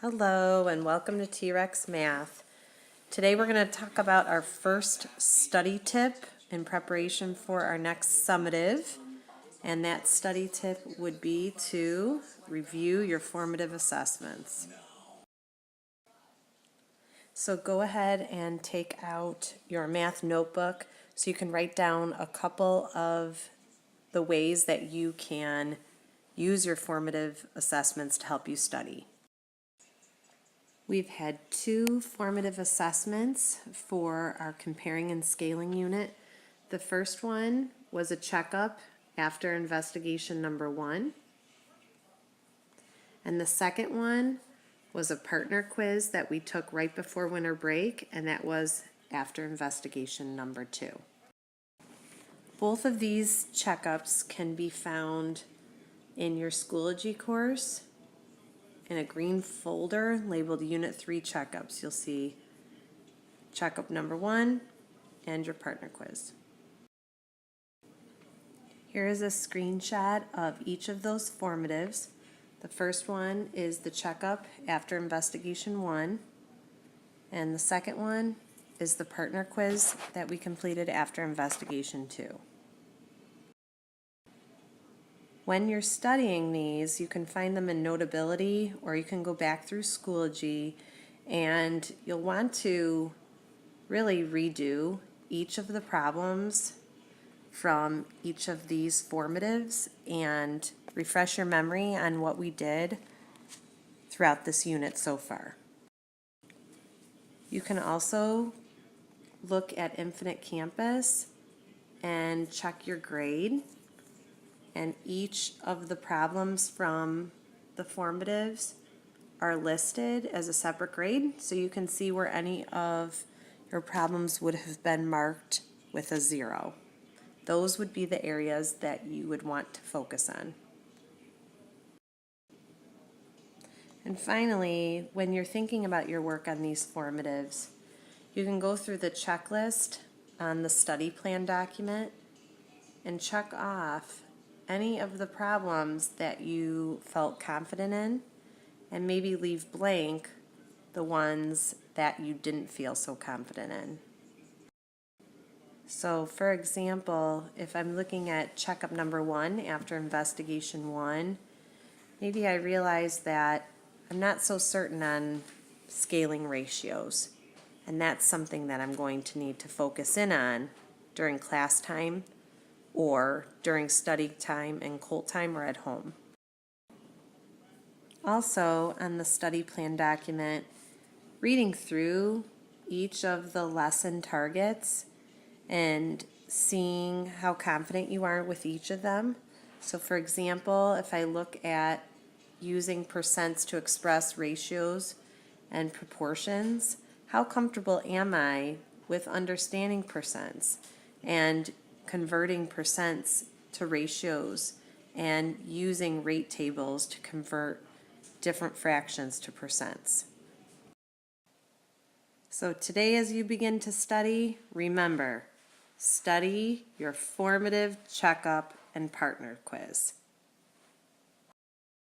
Hello and welcome to T-Rex Math. Today we're going to talk about our first study tip in preparation for our next summative. And that study tip would be to review your formative assessments. So go ahead and take out your math notebook so you can write down a couple of the ways that you can use your formative assessments to help you study. We've had two formative assessments for our comparing and scaling unit. The first one was a checkup after investigation number 1. And the second one was a partner quiz that we took right before winter break, and that was after investigation number 2. Both of these checkups can be found in your Schoology course in a green folder labeled Unit 3 Checkups. You'll see checkup number 1 and your partner quiz. Here is a screenshot of each of those formatives. The first one is the checkup after investigation 1, and the second one is the partner quiz that we completed after investigation 2. When you're studying these, you can find them in Notability, or you can go back through Schoology, and you'll want to really redo each of the problems from each of these formatives and refresh your memory on what we did throughout this unit so far. You can also look at Infinite Campus and check your grade. And each of the problems from the formatives are listed as a separate grade, so you can see where any of your problems would have been marked with a 0. Those would be the areas that you would want to focus on. And finally, when you're thinking about your work on these formatives, you can go through the checklist on the study plan document and check off any of the problems that you felt confident in, and maybe leave blank the ones that you didn't feel so confident in. So for example, if I'm looking at checkup number 1 after investigation 1, maybe I realize that I'm not so certain on scaling ratios, and that's something that I'm going to need to focus in on during class time or during study time in Colt time or at home. Also, on the study plan document, reading through each of the lesson targets and seeing how confident you are with each of them. So for example, if I look at using percents to express ratios and proportions, how comfortable am I with understanding percents and converting percents to ratios and using rate tables to convert different fractions to percents? So today, as you begin to study, remember, study your formative checkup and partner quiz.